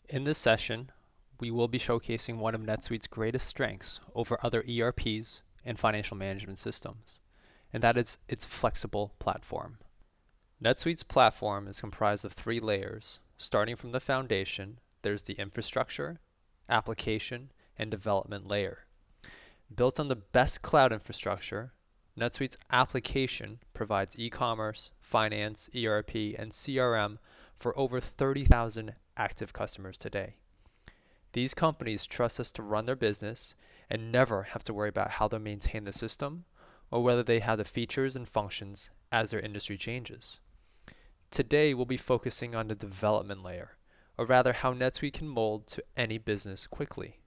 In this session, we will be showcasing one of NetSuite's greatest strengths over other ERPs and financial management systems, and that is its flexible platform. NetSuite's platform is comprised of three layers. Starting from the foundation, there's the infrastructure, application, and development layer. Built on the best cloud infrastructure, NetSuite's application provides e-commerce, finance, ERP, and CRM for over 30,000 active customers today. These companies trust us to run their business and never have to worry about how to maintain the system or whether they have the features and functions as their industry changes. Today we'll be focusing on the development layer, or rather how NetSuite can mold to any business quickly.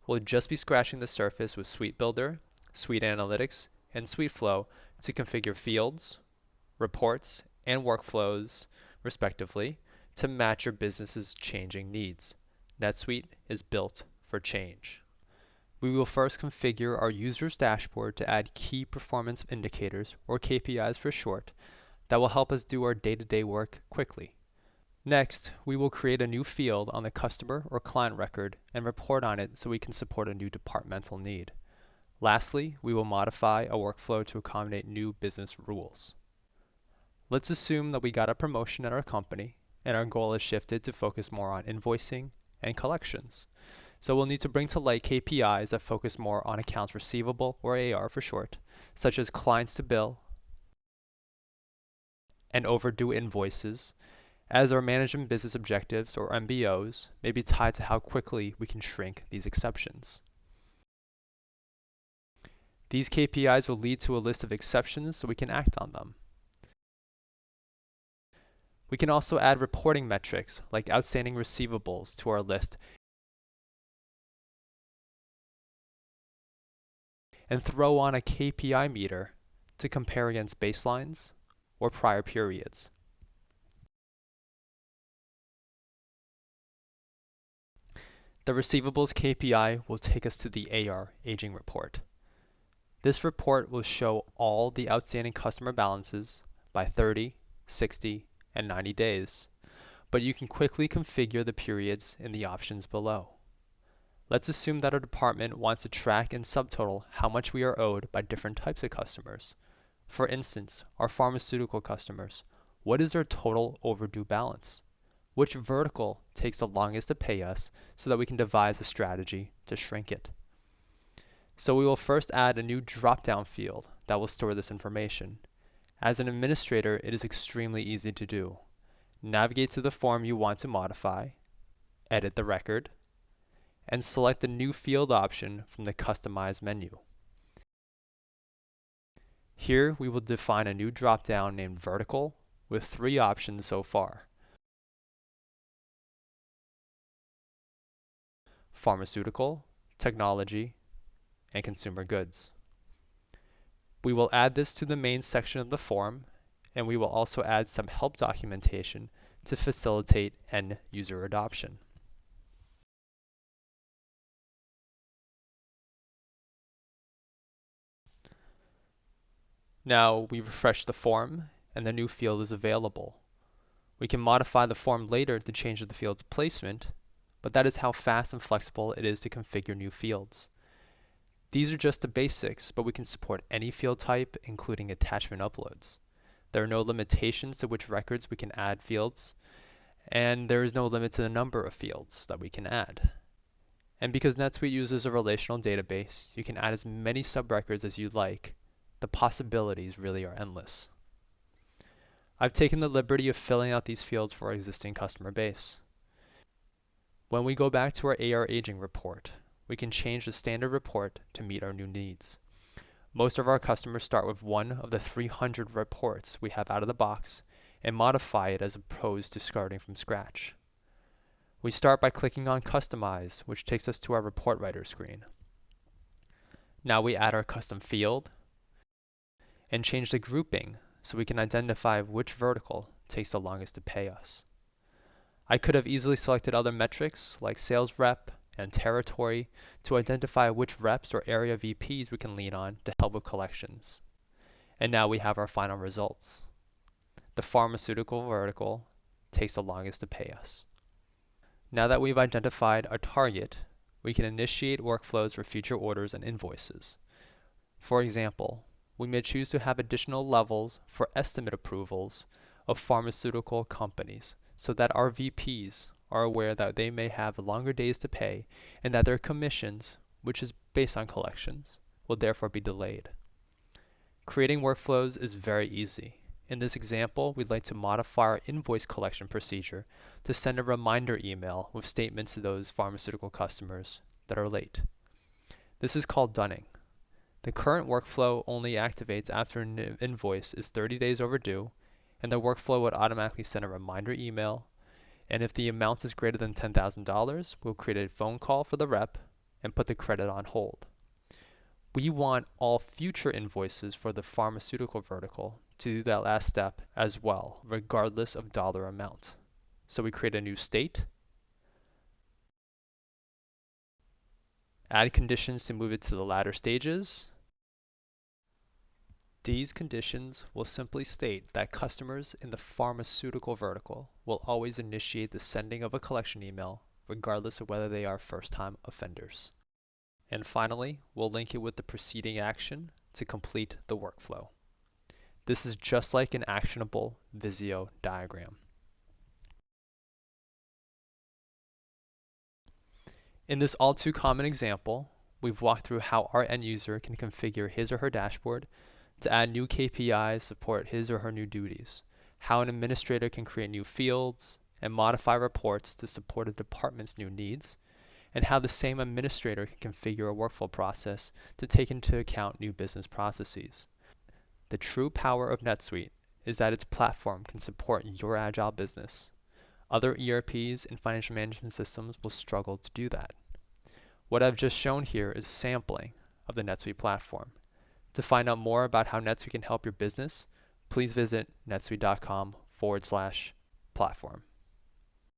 We'll just be scratching the surface with Suite Builder, Suite Analytics, and Suite Flow to configure fields, reports, and workflows, respectively, to match your business's changing needs. NetSuite is built for change. We will first configure our user's dashboard to add key performance indicators, or KPIs for short, that will help us do our day-to-day work quickly. Next, we will create a new field on the customer or client record and report on it so we can support a new departmental need. Lastly, we will modify a workflow to accommodate new business rules. Let's assume that we got a promotion at our company and our goal is shifted to focus more on invoicing and collections. So we'll need to bring to light KPIs that focus more on accounts receivable, or AR for short, such as clients to bill and overdue invoices, as our management business objectives, or MBOs, may be tied to how quickly we can shrink these exceptions. These KPIs will lead to a list of exceptions so we can act on them. We can also add reporting metrics like outstanding receivables to our list and throw on a KPI meter to compare against baselines or prior periods. The receivables KPI will take us to the AR aging report. This report will show all the outstanding customer balances by 30, 60, and 90 days, but you can quickly configure the periods in the options below. Let's assume that our department wants to track and subtotal how much we are owed by different types of customers. For instance, our pharmaceutical customers, what is their total overdue balance? Which vertical takes the longest to pay us so that we can devise a strategy to shrink it? So we will first add a new drop-down field that will store this information. As an administrator, it is extremely easy to do. Navigate to the form you want to modify, edit the record, and select the new field option from the Customize menu. Here we will define a new drop-down named Vertical with 3 options so far: Pharmaceutical, Technology, and Consumer Goods. We will add this to the main section of the form, and we will also add some help documentation to facilitate end user adoption. Now we refresh the form and the new field is available. We can modify the form later to change the field's placement, but that is how fast and flexible it is to configure new fields. These are just the basics, but we can support any field type, including attachment uploads. There are no limitations to which records we can add fields, and there is no limit to the number of fields that we can add. And because NetSuite uses a relational database, you can add as many subrecords as you'd like. The possibilities really are endless. I've taken the liberty of filling out these fields for our existing customer base. When we go back to our AR aging report, we can change the standard report to meet our new needs. Most of our customers start with one of the 300 reports we have out of the box and modify it as opposed to starting from scratch. We start by clicking on Customize, which takes us to our report writer screen. Now we add our custom field and change the grouping so we can identify which vertical takes the longest to pay us. I could have easily selected other metrics like sales rep and territory to identify which reps or area VPs we can lean on to help with collections. And now we have our final results. The pharmaceutical vertical takes the longest to pay us. Now that we've identified our target, we can initiate workflows for future orders and invoices. For example, we may choose to have additional levels for estimate approvals of pharmaceutical companies so that our VPs are aware that they may have longer days to pay and that their commissions, which is based on collections, will therefore be delayed. Creating workflows is very easy. In this example, we'd like to modify our invoice collection procedure to send a reminder email with statements to those pharmaceutical customers that are late. This is called dunning. The current workflow only activates after an invoice is 30 days overdue, and the workflow would automatically send a reminder email, and if the amount is greater than $10,000, we'll create a phone call for the rep and put the credit on hold. We want all future invoices for the pharmaceutical vertical to do that last step as well, regardless of dollar amount. So we create a new state, add conditions to move it to the latter stages. These conditions will simply state that customers in the pharmaceutical vertical will always initiate the sending of a collection email, regardless of whether they are first-time offenders. And finally, we'll link it with the preceding action to complete the workflow. This is just like an actionable Visio diagram. In this all too common example, we've walked through how our end user can configure his or her dashboard to add new KPIs, support his or her new duties, how an administrator can create new fields and modify reports to support a department's new needs, and how the same administrator can configure a workflow process to take into account new business processes. The true power of NetSuite is that its platform can support your agile business. Other ERPs and financial management systems will struggle to do that. What I've just shown here is sampling of the NetSuite platform. To find out more about how NetSuite can help your business, please visit netsuite.com/platform.